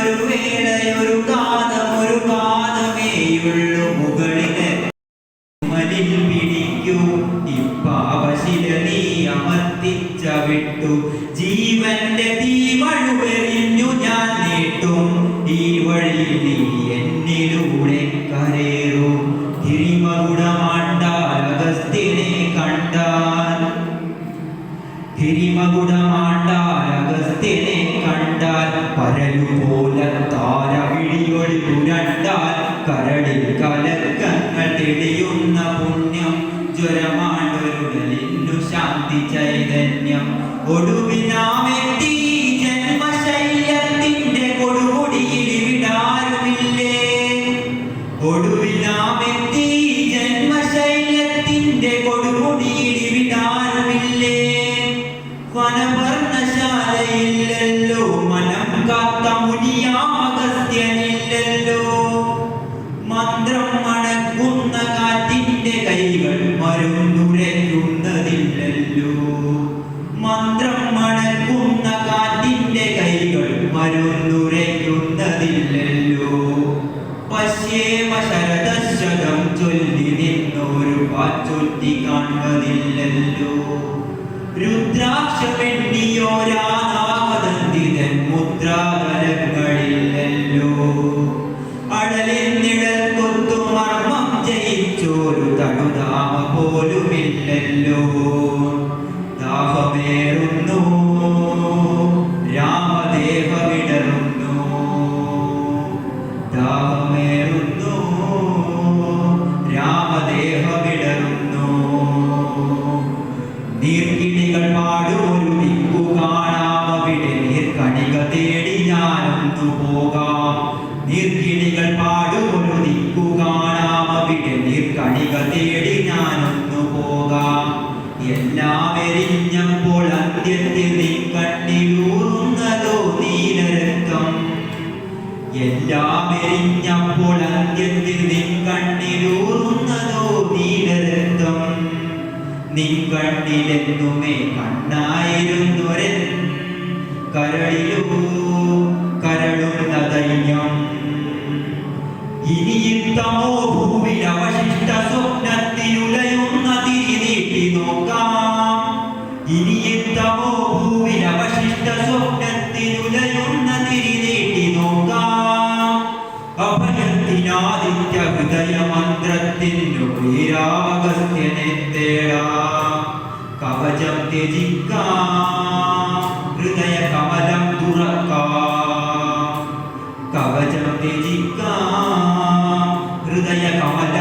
ഒരു വേളയൊരു കാതമേയുള്ളു മുകളിലെ മലിൽ പിടിക്കൂ ഇപ്പാവശില നീ അമർത്തിച്ച വിട്ടു ജീവന്റെ തീവഴുവെറിഞ്ഞു ഞാൻ നീട്ടും ഈ വഴി നീ എന്നിലൂടെ കരേറും തിരിമകുടമാണ്ടാൽ അഗസ്ത്യനെ കണ്ടാൽ അഗസ്ത്യനെ കണ്ടാൽ പരലുപോലെ താരവിളിയൊളി പുരണ്ടാൽ കരടിൽ കലക്കങ്ങൾ തെളിയുന്ന പുണ്യം ജ്വരമാണ്ടൊരുടലിന്നു ശാന്തി ചൈതന്യം ഒടുവിനാമെത്തി ജന്മശൈലത്തിന്റെ കൊടുമുടിയിൽ വിടാരുമില്ലേ ഒടുവിനാമെത്തി ജന്മശൈലത്തിന്റെ കൊടുമുടിയിൽ വിടാരുമില്ലേ വനവർണ്ണശാലയില്ലല്ലോ മനം കാത്ത മുനിയാമഗസ്ത്യനില്ലല്ലോ മന്ത്രം മണക്കുന്ന കാറ്റിന്റെ കൈകൾ മരുന്നുരയ്ക്കുന്നതില്ലല്ലോ മന്ത്രം മണക്കുന്ന കാറ്റിന്റെ കൈകൾ മരുന്നുരയ്ക്കുന്നതില്ലല്ലോ പശ്യേമ ശരദശതം ചൊല്ലി നിന്നൊരു പാച്ചൊറ്റി കാണുന്നതില്ലല്ലോ രുദ്രാക്ഷമെണ്ണിയോരാനാഗതന്തിതൻ മുദ്രാതലങ്ങളില്ലല്ലോ അടലിൽ നിഴൽ കൊത്തു മർമ്മം ജയിച്ചോരു തടുതാമ പോലുമില്ലല്ലോ ദാഹമേറുന്നു രാമദേഹമിടറുന്നു ദാഹമേറുന്നു രാമദേഹമിടറുന്നു നീർക്കിളികൾ പാടുമൊരു ദിക്കു കാണാമവിടെ നീർക്കണിക തേടി ഞാനൊന്നു പോകാം നീർക്കിളികൾ പാടുമൊരു ദിക്കു കാണാമവിടെ നീർക്കണിക തേടി ഞാനൊന്നു പോകാം എല്ലാം എരിഞ്ഞപ്പോൾ അന്ത്യത്തിൽ നീ കണ്ണിലൂറുന്നതോ നീലരക്തം എല്ലാം എരിഞ്ഞപ്പോൾ അന്ത്യത്തിൽ നീ കണ്ണിലൂറുന്നതോ നീലരക്തം നിൻ കണ്ണിലെന്നുമേ കണ്ണായിരുന്നൊരൻ കരളിലൂ കരളുന്ന ധൈര്യം ഇനിയുത്തമോ ഭൂവിൽ അവശിഷ്ട സ്വപ്നത്തിലുലയുന്ന തിരി നീട്ടി നോക്കാം ഇനിയുത്തമോ ഭൂവിൽ അവശിഷ്ട സ്വപ്നത്തിലുലയുന്ന തിരി നീട്ടി നോക്കാം അഭയത്തിനാദിത്യ ഹൃദയ മന്ത്രത്തിനു വീരാഗസ്ത്യനെ തേടാം കവചം ത്യജിക്കാം ഹൃദയ കമലം തുറക്കാം കവചം ത്യജിക്കാം ഹൃദയ കമലം